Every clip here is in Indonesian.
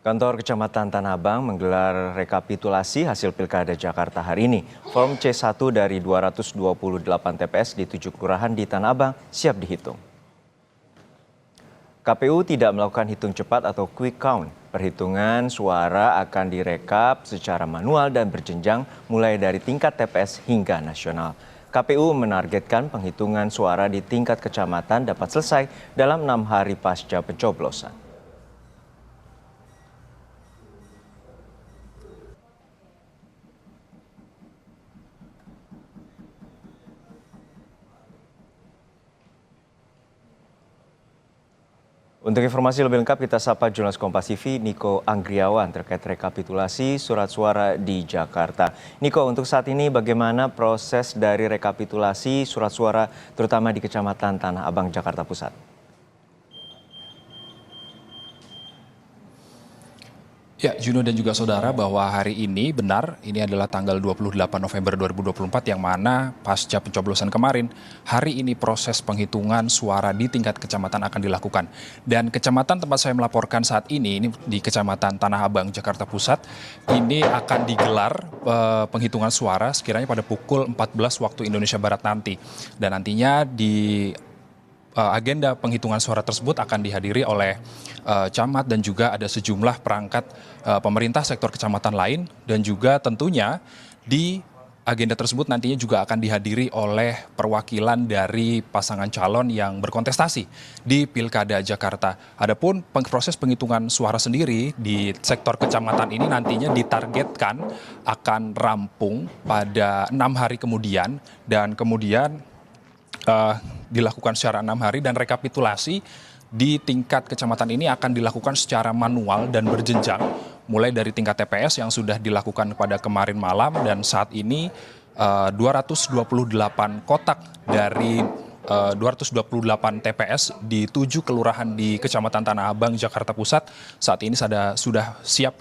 Kantor Kecamatan Tanah Abang menggelar rekapitulasi hasil Pilkada Jakarta hari ini. Form C1 dari 228 TPS di 7 kelurahan di Tanah Abang siap dihitung. KPU tidak melakukan hitung cepat atau quick count. Perhitungan suara akan direkap secara manual dan berjenjang mulai dari tingkat TPS hingga nasional. KPU menargetkan penghitungan suara di tingkat kecamatan dapat selesai dalam 6 hari pasca pencoblosan. Untuk informasi lebih lengkap kita sapa jurnalis Kompas TV Niko Anggriawan terkait rekapitulasi surat suara di Jakarta. Niko, untuk saat ini bagaimana proses dari rekapitulasi surat suara terutama di Kecamatan Tanah Abang, Jakarta Pusat? Ya, Juno dan juga saudara, bahwa hari ini benar, ini adalah tanggal 28 November 2024 yang mana pasca pencoblosan kemarin, hari ini proses penghitungan suara di tingkat kecamatan akan dilakukan. Dan kecamatan tempat saya melaporkan saat ini di Kecamatan Tanah Abang, Jakarta Pusat, ini akan digelar penghitungan suara sekiranya pada pukul 14 waktu Indonesia Barat nanti. Dan nantinya di agenda penghitungan suara tersebut akan dihadiri oleh camat dan juga ada sejumlah perangkat pemerintah sektor kecamatan lain, dan juga tentunya di agenda tersebut nantinya juga akan dihadiri oleh perwakilan dari pasangan calon yang berkontestasi di Pilkada Jakarta. Adapun proses penghitungan suara sendiri di sektor kecamatan ini nantinya ditargetkan akan rampung pada 6 hari kemudian, dan kemudian dilakukan secara 6 hari, dan rekapitulasi di tingkat kecamatan ini akan dilakukan secara manual dan berjenjang mulai dari tingkat TPS yang sudah dilakukan pada kemarin malam, dan saat ini 228 kotak dari 228 TPS di 7 kelurahan di Kecamatan Tanah Abang, Jakarta Pusat saat ini sudah siap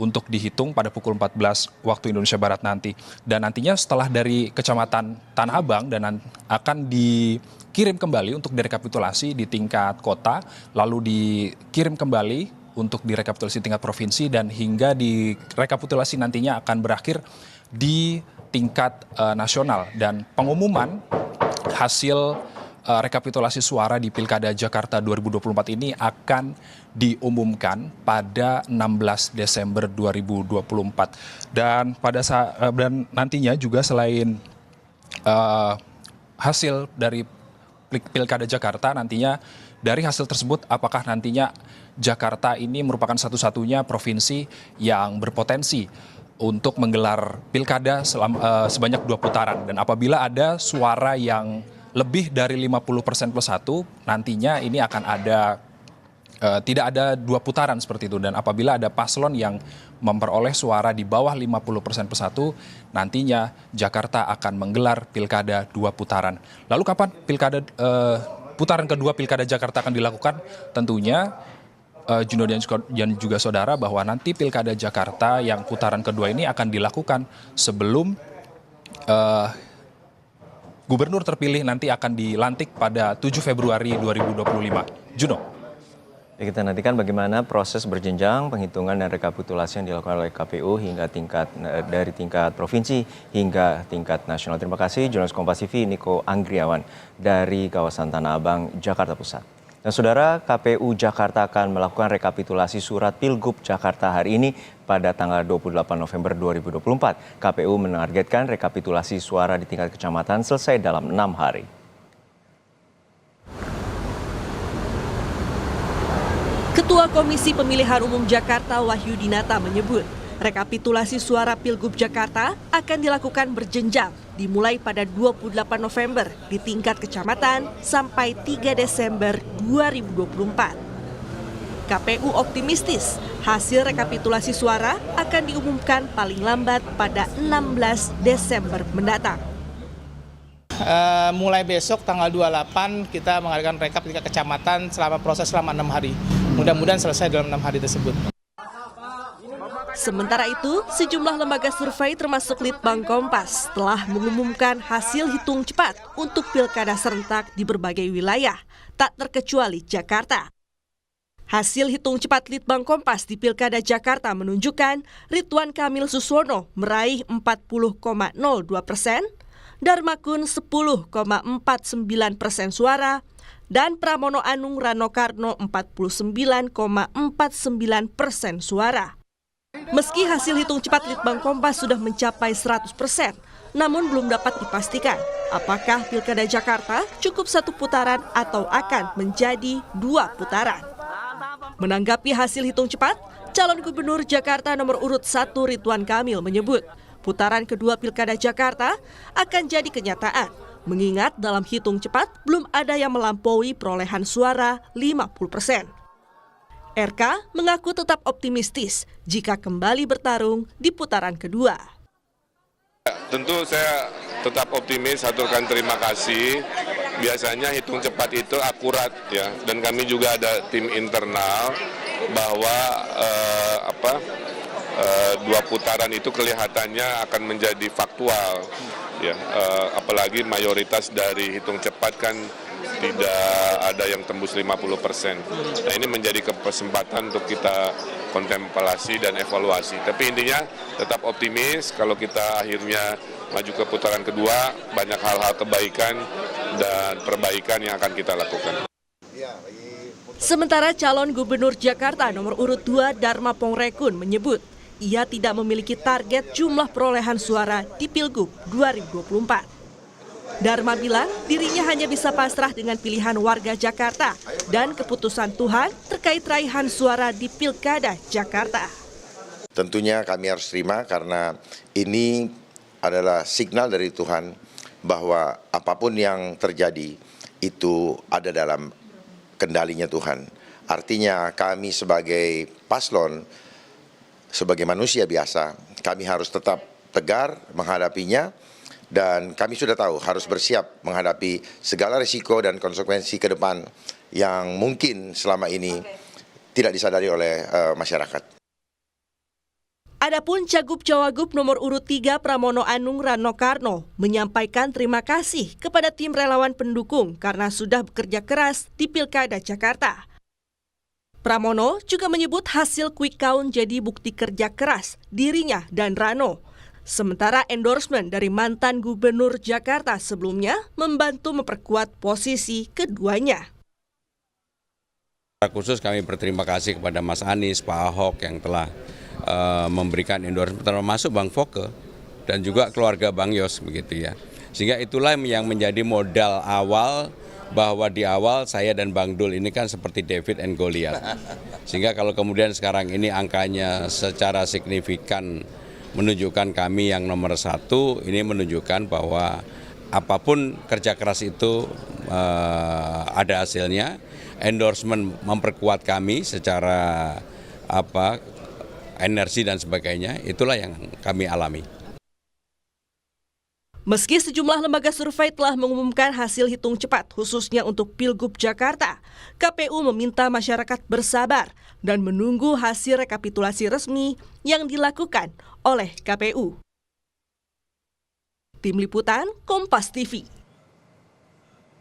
untuk dihitung pada pukul 14 waktu Indonesia Barat nanti. Dan nantinya setelah dari Kecamatan Tanah Abang dan akan dikirim kembali untuk direkapitulasi di tingkat kota, lalu dikirim kembali untuk direkapitulasi tingkat provinsi, dan hingga direkapitulasi nantinya akan berakhir di tingkat nasional. Dan pengumuman hasil rekapitulasi suara di Pilkada Jakarta 2024 ini akan diumumkan pada 16 Desember 2024. Dan dan nantinya juga selain hasil dari Pilkada Jakarta, nantinya dari hasil tersebut apakah nantinya Jakarta ini merupakan satu-satunya provinsi yang berpotensi untuk menggelar pilkada sebanyak 2 putaran, dan apabila ada suara yang lebih dari 50% plus 1, nantinya ini akan ada tidak ada 2 putaran seperti itu. Dan apabila ada paslon yang memperoleh suara di bawah 50% plus 1, nantinya Jakarta akan menggelar pilkada 2 putaran. Lalu kapan putaran kedua pilkada Jakarta akan dilakukan? Tentunya Juno dan juga saudara, bahwa nanti pilkada Jakarta yang putaran kedua ini akan dilakukan sebelum Gubernur terpilih nanti akan dilantik pada 7 Februari 2025. Juno. Ya, kita nantikan bagaimana proses berjenjang penghitungan dan rekapitulasi yang dilakukan oleh KPU hingga dari tingkat provinsi hingga tingkat nasional. Terima kasih jurnalis Kompas TV Niko Anggriawan dari kawasan Tanah Abang, Jakarta Pusat. Dan saudara, KPU Jakarta akan melakukan rekapitulasi surat Pilgub Jakarta hari ini pada tanggal 28 November 2024. KPU menargetkan rekapitulasi suara di tingkat kecamatan selesai dalam 6 hari. Ketua Komisi Pemilihan Umum Jakarta Wahyudinata menyebut, rekapitulasi suara Pilgub Jakarta akan dilakukan berjenjang dimulai pada 28 November di tingkat kecamatan sampai 3 Desember 2024. KPU optimistis hasil rekapitulasi suara akan diumumkan paling lambat pada 16 Desember mendatang. Mulai besok tanggal 28 kita mengadakan rekap tingkat kecamatan selama 6 hari. Mudah-mudahan selesai dalam 6 hari tersebut. Sementara itu, sejumlah lembaga survei termasuk Litbang Kompas telah mengumumkan hasil hitung cepat untuk pilkada serentak di berbagai wilayah, tak terkecuali Jakarta. Hasil hitung cepat Litbang Kompas di Pilkada Jakarta menunjukkan Ridwan Kamil Suswono meraih 40,02%, Darmakun 10,49% suara, dan Pramono Anung Rano Karno 49,49% suara. Meski hasil hitung cepat Litbang Kompas sudah mencapai 100%, namun belum dapat dipastikan apakah Pilkada Jakarta cukup satu putaran atau akan menjadi 2 putaran. Menanggapi hasil hitung cepat, calon gubernur Jakarta nomor urut 1 Ridwan Kamil menyebut putaran kedua Pilkada Jakarta akan jadi kenyataan, mengingat dalam hitung cepat belum ada yang melampaui perolehan suara 50%. RK mengaku tetap optimistis jika kembali bertarung di putaran kedua. Tentu saya tetap optimis, haturkan terima kasih. Biasanya hitung cepat itu akurat ya, dan kami juga ada tim internal bahwa 2 putaran itu kelihatannya akan menjadi faktual ya, apalagi mayoritas dari hitung cepat kan tidak ada yang tembus 50%. Nah, ini menjadi kesempatan untuk kita kontemplasi dan evaluasi. Tapi intinya tetap optimis kalau kita akhirnya maju ke putaran kedua, banyak hal-hal kebaikan dan perbaikan yang akan kita lakukan. Sementara calon gubernur Jakarta nomor urut 2 Dharma Pongrekun menyebut ia tidak memiliki target jumlah perolehan suara di Pilgub 2024. Dharma bilang dirinya hanya bisa pasrah dengan pilihan warga Jakarta dan keputusan Tuhan terkait raihan suara di Pilkada Jakarta. Tentunya kami harus terima karena ini adalah signal dari Tuhan bahwa apapun yang terjadi itu ada dalam kendalinya Tuhan. Artinya kami sebagai paslon, sebagai manusia biasa, kami harus tetap tegar menghadapinya. Dan kami sudah tahu harus bersiap menghadapi segala risiko dan konsekuensi ke depan yang mungkin selama ini tidak disadari oleh masyarakat. Adapun Cagup Cawagup nomor urut 3 Pramono Anung Rano Karno menyampaikan terima kasih kepada tim relawan pendukung karena sudah bekerja keras di Pilkada Jakarta. Pramono juga menyebut hasil quick count jadi bukti kerja keras dirinya dan Rano. Sementara endorsement dari mantan gubernur Jakarta sebelumnya membantu memperkuat posisi keduanya. Khusus kami berterima kasih kepada Mas Anies, Pak Ahok yang telah memberikan endorsement, termasuk Bang Foke dan juga keluarga Bang Yos begitu ya. Sehingga itulah yang menjadi modal awal bahwa di awal saya dan Bang Dul ini kan seperti David and Goliath. Sehingga kalau kemudian sekarang ini angkanya secara signifikan menunjukkan kami yang nomor 1, ini menunjukkan bahwa apapun kerja keras itu ada hasilnya. Endorsement memperkuat kami secara energi dan sebagainya, itulah yang kami alami. Meski sejumlah lembaga survei telah mengumumkan hasil hitung cepat khususnya untuk Pilgub Jakarta, KPU meminta masyarakat bersabar dan menunggu hasil rekapitulasi resmi yang dilakukan oleh KPU. Tim Liputan Kompas TV.